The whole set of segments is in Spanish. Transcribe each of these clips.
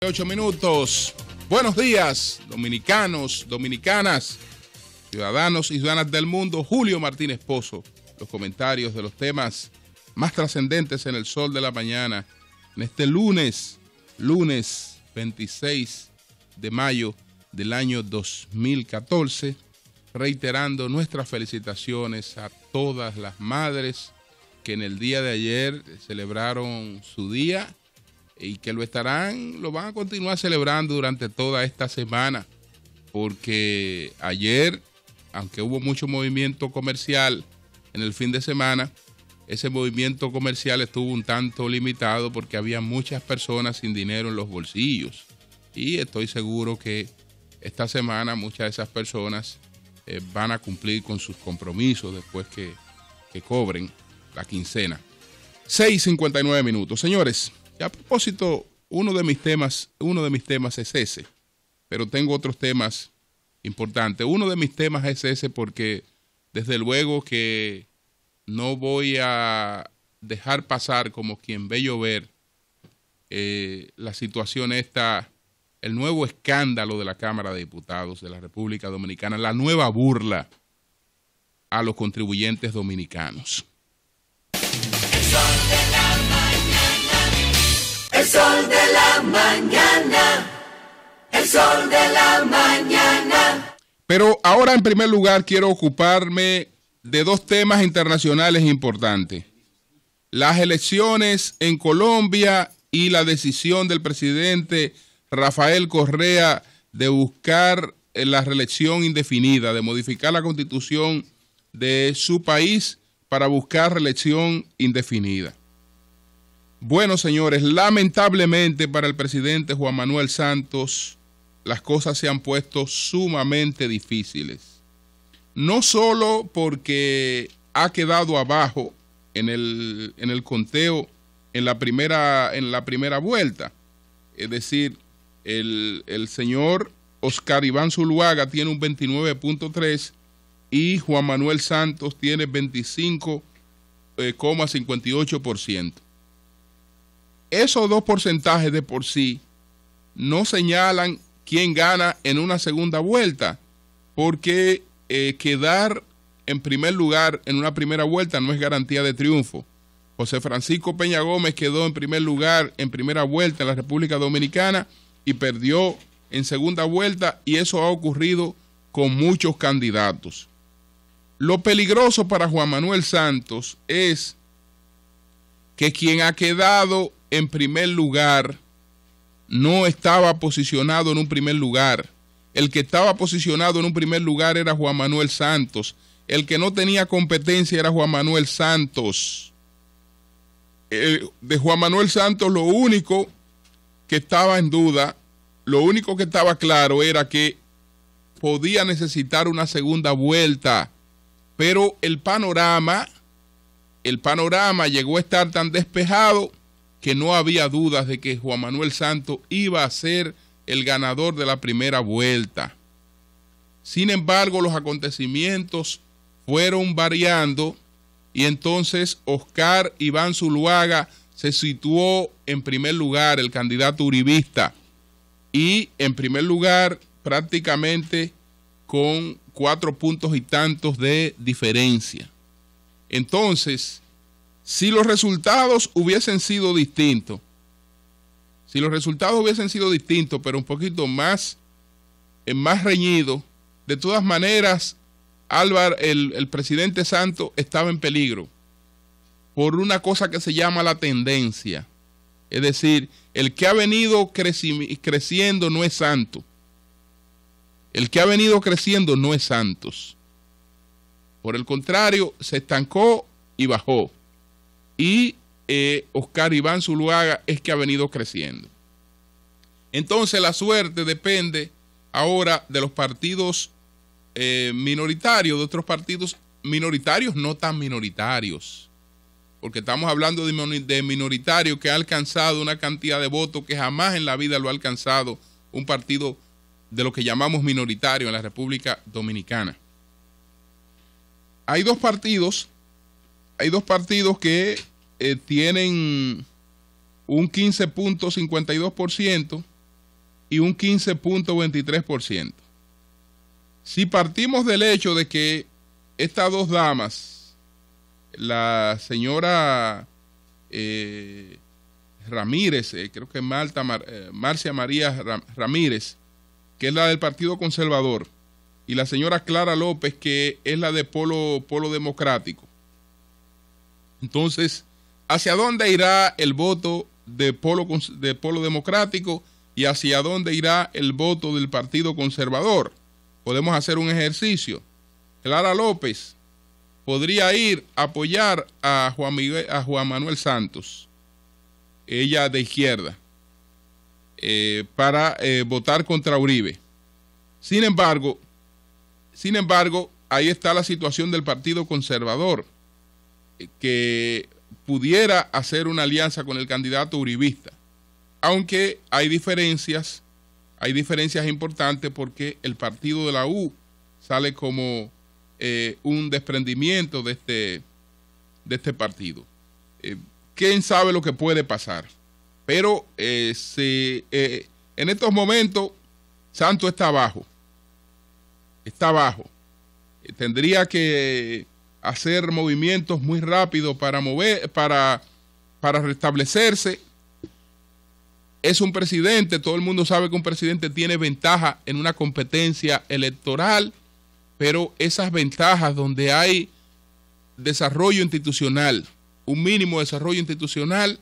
8 minutos. Buenos días, dominicanos, dominicanas, ciudadanos y ciudadanas del mundo. Julio Martínez Pozo, los comentarios de los temas más trascendentes en el sol de la mañana, en este lunes 26 de mayo del año 2014, reiterando nuestras felicitaciones a todas las madres que en el día de ayer celebraron su día y que lo van a continuar celebrando durante toda esta semana, porque ayer, aunque hubo mucho movimiento comercial en el fin de semana, ese movimiento comercial estuvo un tanto limitado porque había muchas personas sin dinero en los bolsillos, y estoy seguro que esta semana muchas de esas personas van a cumplir con sus compromisos después que cobren la quincena. 6:59 minutos. Señores, y a propósito, uno de mis temas es ese, pero tengo otros temas importantes. Uno de mis temas es ese porque desde luego que no voy a dejar pasar como quien ve llover la situación esta, el nuevo escándalo de la Cámara de Diputados de la República Dominicana, la nueva burla a los contribuyentes dominicanos. El sol de la mañana, el sol de la mañana. Pero ahora en primer lugar quiero ocuparme de dos temas internacionales importantes. Las elecciones en Colombia y la decisión del presidente Rafael Correa de buscar la reelección indefinida, de modificar la constitución de su país para buscar reelección indefinida. Bueno, señores, lamentablemente para el presidente Juan Manuel Santos, las cosas se han puesto sumamente difíciles. No solo porque ha quedado abajo en el conteo en la primera vuelta, es decir, el señor Oscar Iván Zuluaga tiene un 29.3 y Juan Manuel Santos tiene 25,58%. Esos dos porcentajes de por sí no señalan quién gana en una segunda vuelta, porque quedar en primer lugar en una primera vuelta no es garantía de triunfo. José Francisco Peña Gómez quedó en primer lugar en primera vuelta en la República Dominicana y perdió en segunda vuelta, y eso ha ocurrido con muchos candidatos. Lo peligroso para Juan Manuel Santos es que quien ha quedado en primer lugar no estaba posicionado en un primer lugar. El que estaba posicionado en un primer lugar era Juan Manuel Santos. El que no tenía competencia era Juan Manuel Santos. De Juan Manuel Santos lo único que estaba en duda, lo único que estaba claro era que podía necesitar una segunda vuelta, pero el panorama llegó a estar tan despejado que no había dudas de que Juan Manuel Santos iba a ser el ganador de la primera vuelta. Sin embargo, los acontecimientos fueron variando y entonces Oscar Iván Zuluaga se situó en primer lugar, el candidato uribista, y en primer lugar prácticamente con 4 puntos y tantos de diferencia. Entonces, si los resultados hubiesen sido distintos, pero un poquito más reñido, de todas maneras, Álvaro, el presidente Santos estaba en peligro por una cosa que se llama la tendencia. Es decir, el que ha venido creciendo no es santo. El que ha venido creciendo no es Santos. Por el contrario, se estancó y bajó. Y Oscar Iván Zuluaga es que ha venido creciendo. Entonces la suerte depende ahora de los partidos minoritarios, de otros partidos minoritarios no tan minoritarios, porque estamos hablando de minoritarios que ha alcanzado una cantidad de votos que jamás en la vida lo ha alcanzado un partido de lo que llamamos minoritario en la República Dominicana. Hay dos partidos que tienen un 15.52% y un 15.23%. Si partimos del hecho de que estas dos damas, la señora Ramírez, creo que Marcia María Ramírez, que es la del Partido Conservador, y la señora Clara López, que es la de Polo Democrático. Entonces, ¿hacia dónde irá el voto de Polo Democrático y hacia dónde irá el voto del Partido Conservador? Podemos hacer un ejercicio. Clara López podría ir a apoyar a Juan Manuel Santos, ella de izquierda, para votar contra Uribe. Sin embargo, ahí está la situación del Partido Conservador, que pudiera hacer una alianza con el candidato uribista, aunque hay diferencias importantes, porque el partido de la U sale como un desprendimiento de este partido. ¿Quién sabe lo que puede pasar? Pero en estos momentos Santos está abajo. Tendría que hacer movimientos muy rápidos para restablecerse. Es un presidente, todo el mundo sabe que un presidente tiene ventaja en una competencia electoral, pero esas ventajas donde hay desarrollo institucional, un mínimo desarrollo institucional,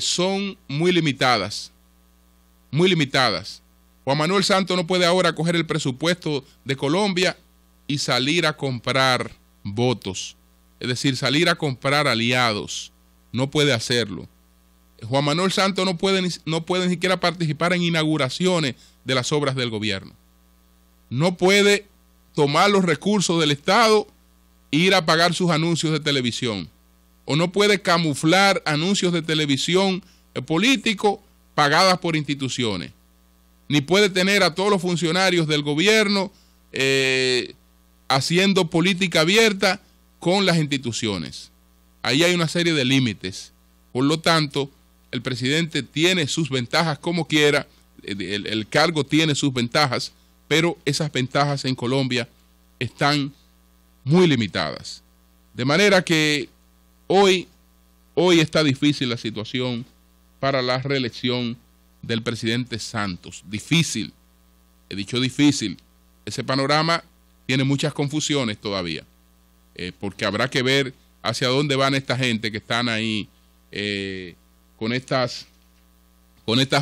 son muy limitadas. Juan Manuel Santos no puede ahora coger el presupuesto de Colombia y salir a comprar votos, es decir, salir a comprar aliados. No puede hacerlo. Juan Manuel Santos no puede ni siquiera participar en inauguraciones de las obras del gobierno. No puede tomar los recursos del Estado e ir a pagar sus anuncios de televisión. O no puede camuflar anuncios de televisión políticos pagadas por instituciones. Ni puede tener a todos los funcionarios del gobierno haciendo política abierta con las instituciones. Ahí hay una serie de límites. Por lo tanto, el presidente tiene sus ventajas como quiera, el cargo tiene sus ventajas, pero esas ventajas en Colombia están muy limitadas. De manera que hoy está difícil la situación para la reelección del presidente Santos. Difícil, he dicho difícil. Ese panorama tiene muchas confusiones todavía, porque habrá que ver hacia dónde van esta gente que están ahí con estas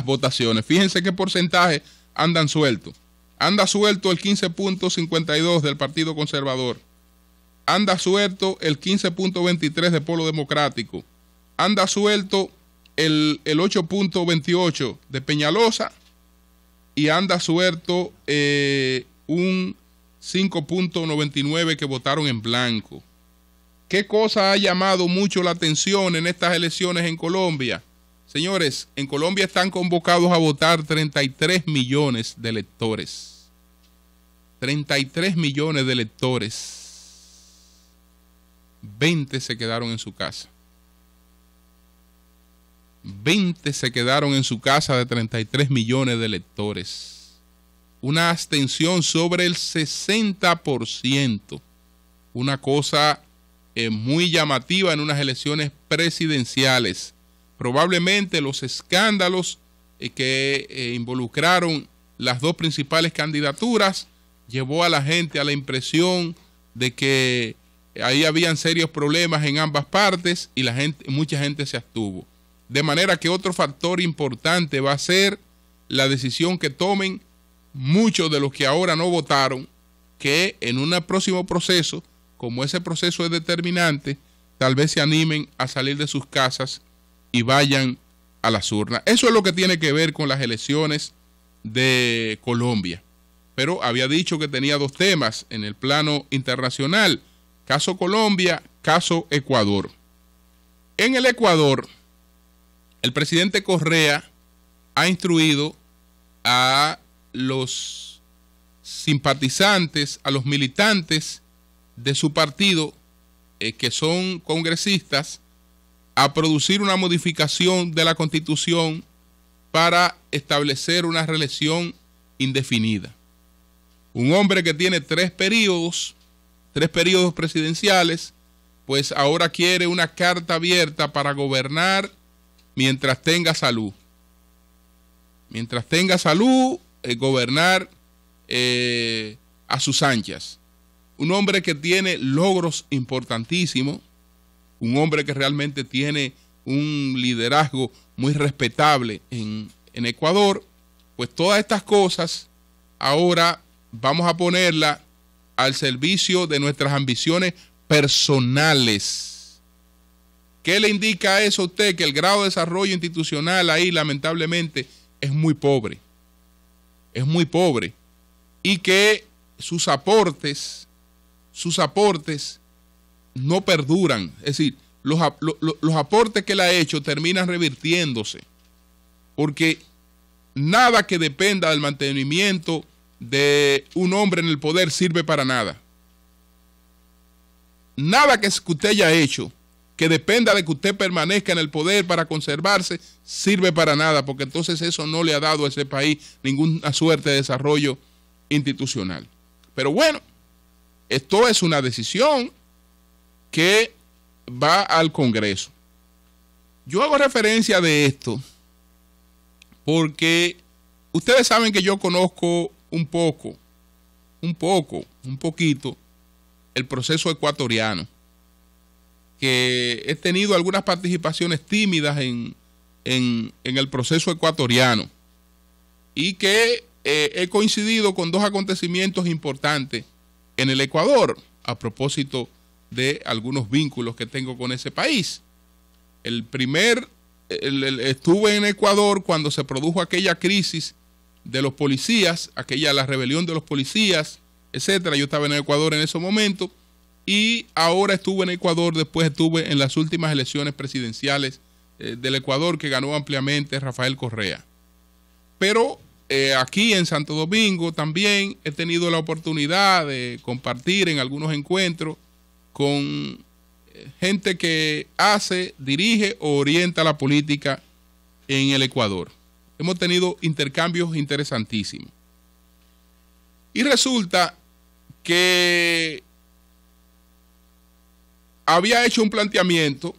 votaciones. Fíjense qué porcentaje andan sueltos. Anda suelto el 15.52 del Partido Conservador. Anda suelto el 15.23 de Polo Democrático. Anda suelto el 8.28 de Peñalosa. Y anda suelto un 5.99 que votaron en blanco. ¿Qué cosa ha llamado mucho la atención en estas elecciones en Colombia? Señores, en Colombia están convocados a votar 33 millones de electores. 33 millones de electores. 20 se quedaron en su casa. 20 se quedaron en su casa de 33 millones de electores. Una abstención sobre el 60%. Una cosa muy llamativa en unas elecciones presidenciales. Probablemente los escándalos que involucraron las dos principales candidaturas llevó a la gente a la impresión de que ahí habían serios problemas en ambas partes y mucha gente se abstuvo. De manera que otro factor importante va a ser la decisión que tomen muchos de los que ahora no votaron, que en un próximo proceso, como ese proceso es determinante, tal vez se animen a salir de sus casas y vayan a las urnas. Eso es lo que tiene que ver con las elecciones de Colombia. Pero había dicho que tenía dos temas en el plano internacional: caso Colombia, caso Ecuador. En el Ecuador, el presidente Correa ha instruido a los simpatizantes, a los militantes de su partido, que son congresistas, a producir una modificación de la Constitución para establecer una reelección indefinida. Un hombre que tiene tres periodos presidenciales, pues ahora quiere una carta abierta para gobernar mientras tenga salud. Mientras tenga salud, gobernar a sus anchas. Un hombre que tiene logros importantísimos, un hombre que realmente tiene un liderazgo muy respetable en Ecuador, pues todas estas cosas ahora vamos a ponerlas al servicio de nuestras ambiciones personales. ¿Qué le indica eso a usted? Que el grado de desarrollo institucional ahí lamentablemente es muy pobre. Es muy pobre. Y que sus aportes no perduran. Es decir, los aportes que él ha hecho terminan revirtiéndose. Porque nada que dependa del mantenimiento de un hombre en el poder sirve para nada. Nada que usted haya hecho que dependa de que usted permanezca en el poder para conservarse sirve para nada, porque entonces eso no le ha dado a ese país ninguna suerte de desarrollo institucional. Pero bueno, esto es una decisión que va al Congreso. Yo hago referencia de esto porque ustedes saben que yo conozco un poquito el proceso ecuatoriano, que he tenido algunas participaciones tímidas en el proceso ecuatoriano y que he coincidido con dos acontecimientos importantes en el Ecuador a propósito de algunos vínculos que tengo con ese país. Estuve en Ecuador cuando se produjo aquella crisis de los policías, la rebelión de los policías, etcétera. Yo estaba en Ecuador en ese momento y ahora estuve en Ecuador, después estuve en las últimas elecciones presidenciales del Ecuador que ganó ampliamente Rafael Correa. Pero aquí en Santo Domingo también he tenido la oportunidad de compartir en algunos encuentros con gente que dirige o orienta la política en el Ecuador. Hemos tenido intercambios interesantísimos. Y resulta que había hecho un planteamiento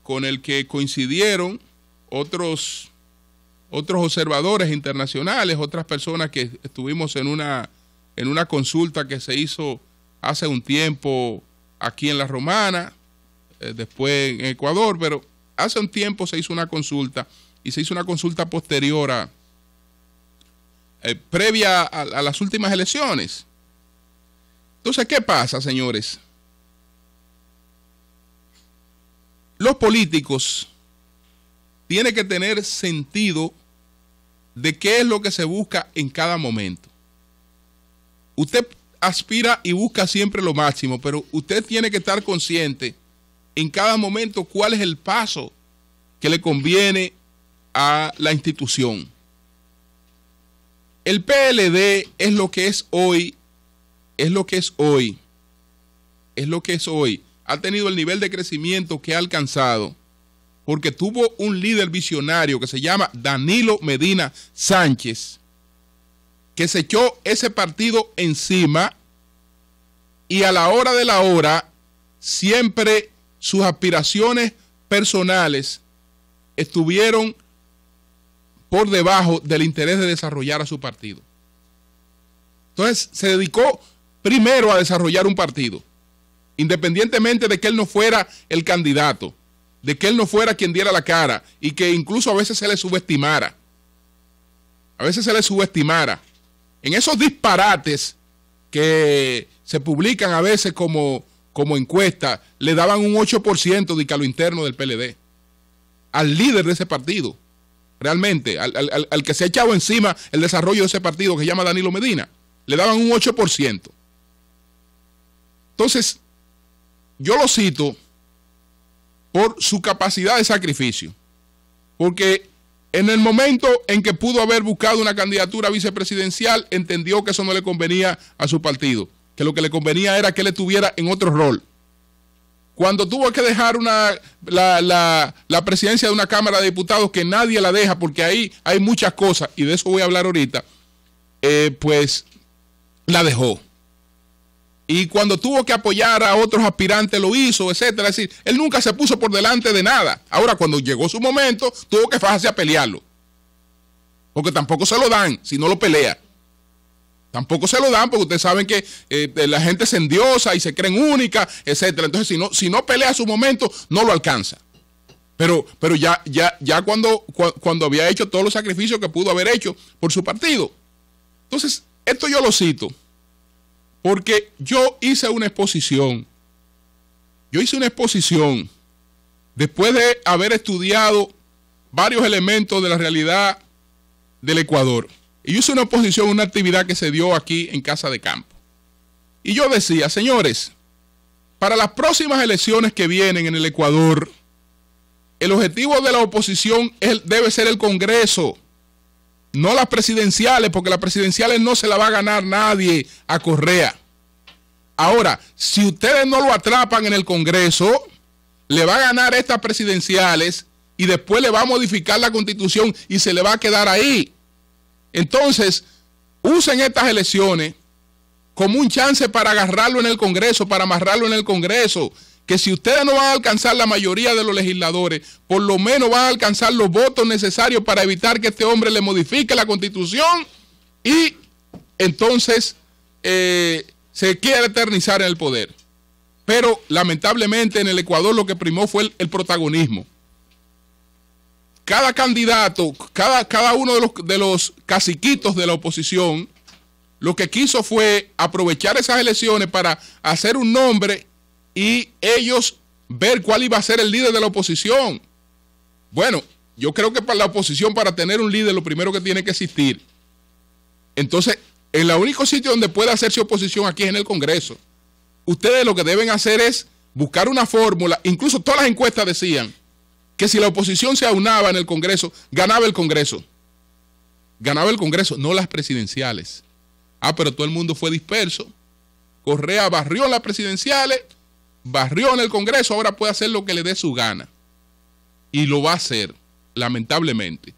con el que coincidieron otros observadores internacionales, otras personas que estuvimos en una consulta que se hizo hace un tiempo aquí en La Romana, después en Ecuador, pero hace un tiempo se hizo una consulta y se hizo una consulta posterior previa a las últimas elecciones. Entonces, ¿qué pasa, señores? Los políticos tienen que tener sentido de qué es lo que se busca en cada momento. Usted aspira y busca siempre lo máximo, pero usted tiene que estar consciente en cada momento cuál es el paso que le conviene a la institución. El PLD es lo que es hoy, ha tenido el nivel de crecimiento que ha alcanzado porque tuvo un líder visionario que se llama Danilo Medina Sánchez, que se echó ese partido encima y a la hora de la hora siempre sus aspiraciones personales estuvieron por debajo del interés de desarrollar a su partido. Entonces se dedicó primero a desarrollar un partido, independientemente de que él no fuera el candidato, de que él no fuera quien diera la cara y que incluso a veces se le subestimara. En esos disparates que se publican a veces como encuesta, le daban un 8% de lo interno del PLD al líder de ese partido. Realmente, al que se ha echado encima el desarrollo de ese partido, que se llama Danilo Medina, le daban un 8%. Entonces, yo lo cito por su capacidad de sacrificio, porque en el momento en que pudo haber buscado una candidatura vicepresidencial, entendió que eso no le convenía a su partido, que lo que le convenía era que él estuviera en otro rol. Cuando tuvo que dejar la presidencia de una Cámara de Diputados, que nadie la deja porque ahí hay muchas cosas, y de eso voy a hablar ahorita, pues la dejó. Y cuando tuvo que apoyar a otros aspirantes lo hizo, etcétera. Es decir, él nunca se puso por delante de nada. Ahora, cuando llegó su momento, tuvo que fajarse a pelearlo. Porque tampoco se lo dan si no lo pelea. Tampoco se lo dan porque ustedes saben que la gente se endiosa y se creen únicas, etcétera. Entonces, si no pelea a su momento, no lo alcanza. Pero ya cuando había hecho todos los sacrificios que pudo haber hecho por su partido. Entonces, esto yo lo cito porque yo hice una exposición. Después de haber estudiado varios elementos de la realidad del Ecuador. Y yo hice una exposición, una actividad que se dio aquí en Casa de Campo. Y yo decía, señores, para las próximas elecciones que vienen en el Ecuador, el objetivo de la oposición debe ser el Congreso, no las presidenciales, porque las presidenciales no se la va a ganar nadie a Correa. Ahora, si ustedes no lo atrapan en el Congreso, le va a ganar estas presidenciales y después le va a modificar la Constitución y se le va a quedar ahí. Entonces, usen estas elecciones como un chance para agarrarlo en el Congreso, para amarrarlo en el Congreso. Que si ustedes no van a alcanzar la mayoría de los legisladores, por lo menos van a alcanzar los votos necesarios para evitar que este hombre le modifique la Constitución y entonces se quiera eternizar en el poder. Pero lamentablemente en el Ecuador lo que primó fue el protagonismo. Cada candidato, cada uno de los caciquitos de la oposición, lo que quiso fue aprovechar esas elecciones para hacer un nombre y ellos ver cuál iba a ser el líder de la oposición. Bueno, yo creo que para la oposición, para tener un líder, lo primero que tiene que existir. Entonces, en el único sitio donde puede hacerse oposición aquí es en el Congreso. Ustedes lo que deben hacer es buscar una fórmula. Incluso todas las encuestas decían que si la oposición se aunaba en el Congreso, ganaba el Congreso. Ganaba el Congreso, no las presidenciales. Pero todo el mundo fue disperso. Correa barrió en las presidenciales, barrió en el Congreso, ahora puede hacer lo que le dé su gana. Y lo va a hacer, lamentablemente.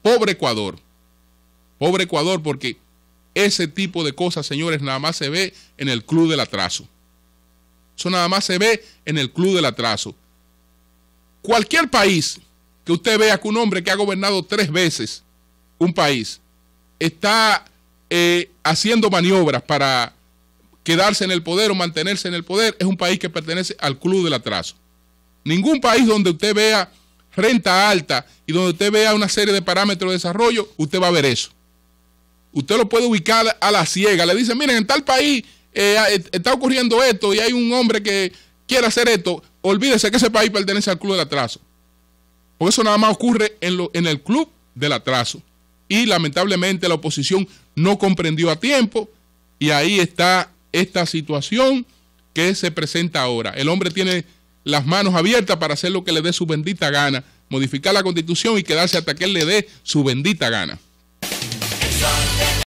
Pobre Ecuador, porque ese tipo de cosas, señores, nada más se ve en el club del atraso. Eso nada más se ve en el club del atraso. Cualquier país que usted vea que un hombre que ha gobernado 3 veces un país está haciendo maniobras para quedarse en el poder o mantenerse en el poder, es un país que pertenece al club del atraso. Ningún país donde usted vea renta alta y donde usted vea una serie de parámetros de desarrollo, usted va a ver eso. Usted lo puede ubicar a la ciega. Le dicen, miren, en tal país está ocurriendo esto y hay un hombre que quiere hacer esto. Olvídese que ese país pertenece al club del atraso. Porque eso nada más ocurre en el club del atraso. Y lamentablemente la oposición no comprendió a tiempo y ahí está esta situación que se presenta ahora. El hombre tiene las manos abiertas para hacer lo que le dé su bendita gana, modificar la Constitución y quedarse hasta que él le dé su bendita gana.